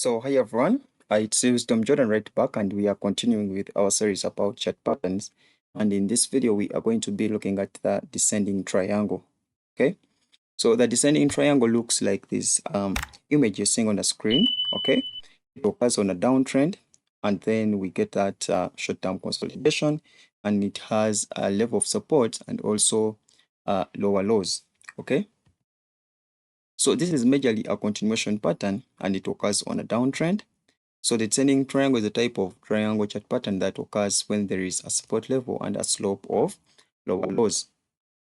So hi everyone, it's Wisdom Jordan right back, and we are continuing with our series about chart patterns. And in this video, we are going to be looking at the descending triangle. Okay, so the descending triangle looks like this image you're seeing on the screen. Okay, it occurs on a downtrend, and then we get that short-term consolidation, and it has a level of support and also lower lows. Okay. So this is majorly a continuation pattern, and it occurs on a downtrend. So the descending triangle is a type of triangle chart pattern that occurs when there is a support level and a slope of lower lows.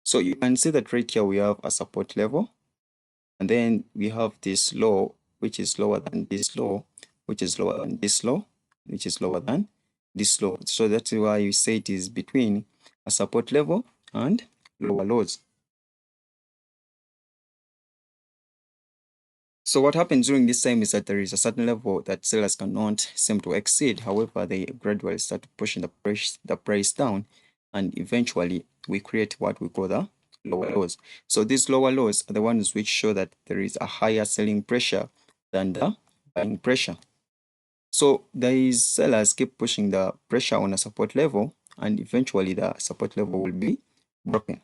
So you can see that right here we have a support level, and then we have this low, which is lower than this low, which is lower than this low, which is lower than this low. So that's why you say it is between a support level and lower lows. So what happens during this time is that there is a certain level that sellers cannot seem to exceed. However, they gradually start pushing the price down, and eventually we create what we call the lower lows. So these lower lows are the ones which show that there is a higher selling pressure than the buying pressure. So these sellers keep pushing the pressure on a support level, and eventually the support level will be broken.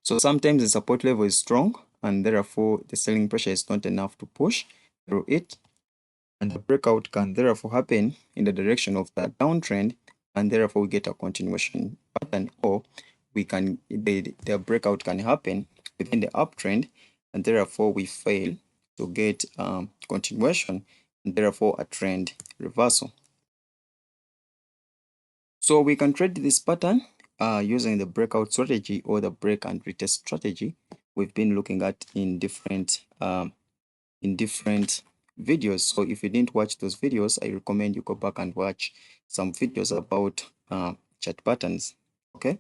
So sometimes the support level is strong, and therefore the selling pressure is not enough to push through it, and the breakout can therefore happen in the direction of the downtrend, and therefore we get a continuation pattern, or the breakout can happen within the uptrend, and therefore we fail to get continuation, and therefore a trend reversal. So we can trade this pattern using the breakout strategy or the break and retest strategy we've been looking at in different videos. So if you didn't watch those videos, I recommend you go back and watch some videos about chart patterns. Okay.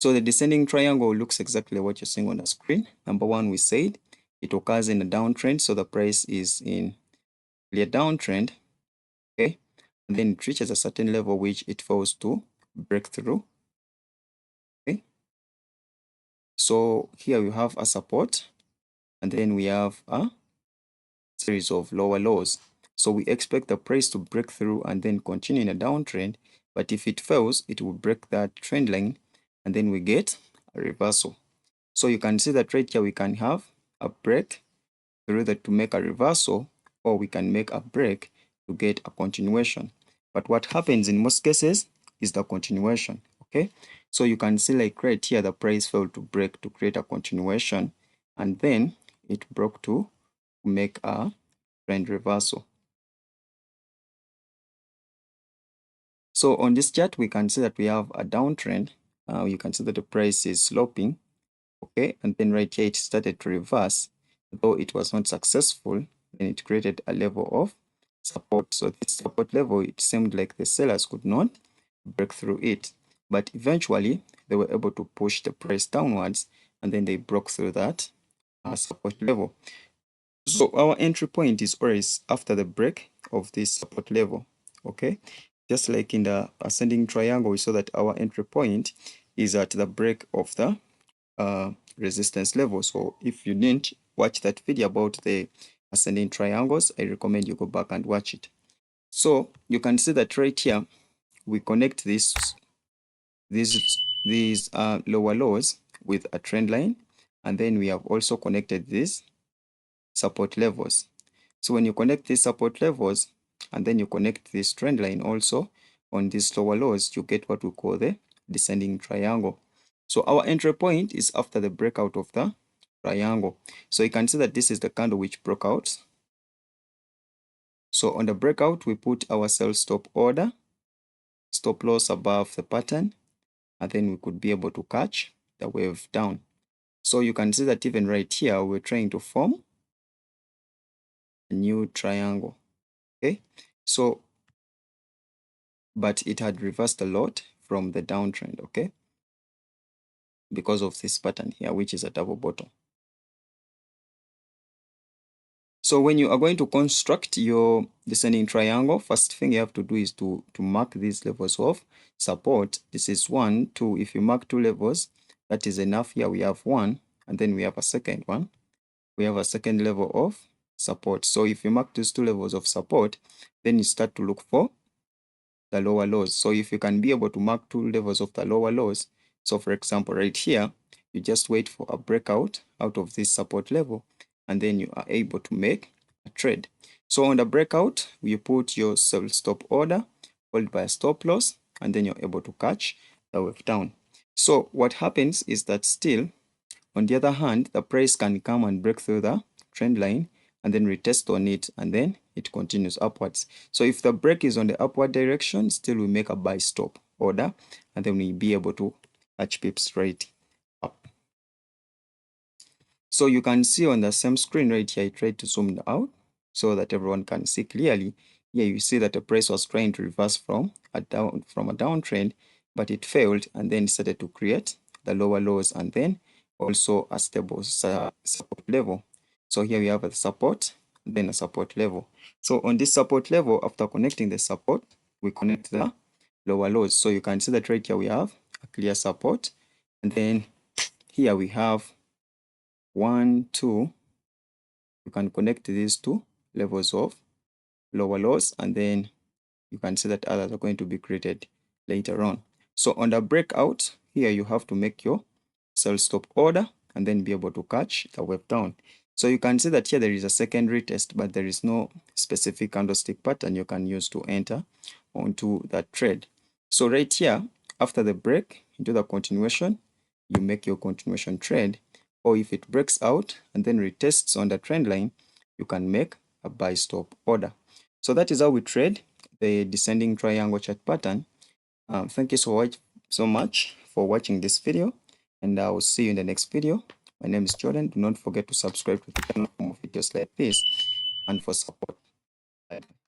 So the descending triangle looks exactly what you're seeing on the screen. Number one, we said it occurs in a downtrend, so the price is in clear downtrend. Okay. And then it reaches a certain level which it fails to break through. Okay. So here we have a support, and then we have a series of lower lows. So we expect the price to break through and then continue in a downtrend. But if it fails, it will break that trend line, and then we get a reversal. So you can see that right here we can have a break through that to make a reversal, or we can make a break to get a continuation. But what happens in most cases is the continuation. Okay, so you can see like right here the price failed to break to create a continuation, and then it broke to make a trend reversal. So on this chart we can see that we have a downtrend. You can see that the price is sloping. Okay, and then right here it started to reverse, though it was not successful, and it created a level of support. So this support level, it seemed like the sellers could not break through it, but eventually they were able to push the price downwards, and then they broke through that support level. So our entry point is always after the break of this support level. Okay, just like in the ascending triangle, we saw that our entry point is at the break of the resistance level. So if you didn't watch that video about the ascending triangles, I recommend you go back and watch it. So you can see that right here we connect these lower lows with a trend line, and then we have also connected these support levels. So when you connect these support levels and then you connect this trend line also on these lower lows, you get what we call the descending triangle. So our entry point is after the breakout of the triangle. So you can see that this is the candle which broke out. So on the breakout, we put our sell stop order, stop loss above the pattern, and then we could be able to catch the wave down. So you can see that even right here, we're trying to form a new triangle. Okay, so but it had reversed a lot from the downtrend. Okay, because of this pattern here, which is a double bottom. So when you are going to construct your descending triangle, first thing you have to do is to mark these levels of support. This is 1, 2. If you mark 2 levels, that is enough. Here we have 1, and then we have a second one, we have a second level of support. So if you mark these two levels of support, then you start to look for the lower lows. So if you can be able to mark two levels of the lower lows, so for example, right here, you just wait for a breakout out of this support level, and then you are able to make a trade. So on the breakout, you put your sell stop order followed by a stop loss, and then you're able to catch the wave down. So what happens is that still, on the other hand, the price can come and break through the trend line and then retest on it, and then it continues upwards. So if the break is on the upward direction, still we make a buy stop order, and then we'll be able to catch pips right up. So you can see on the same screen right here, I tried to zoom it out so that everyone can see clearly. Here you see that the price was trying to reverse from a downtrend, but it failed and then started to create the lower lows and then also a stable support level. So here we have a support, then a support level. So on this support level, after connecting the support, we connect the lower lows. So you can see that right here we have a clear support, and then here we have 1, 2. You can connect these two levels of lower lows, and then you can see that others are going to be created later on. So on the breakout, here you have to make your sell stop order and then be able to catch the wave down. So you can see that here there is a secondary test, but there is no specific candlestick pattern you can use to enter onto that trade. So right here, after the break into the continuation, you make your continuation trade, or if it breaks out and then retests on the trend line, you can make a buy stop order. So that is how we trade the descending triangle chart pattern. Thank you so much for watching this video, and I will see you in the next video. My name is Jordan. Do not forget to subscribe to the channel for more videos like this and for support. Bye.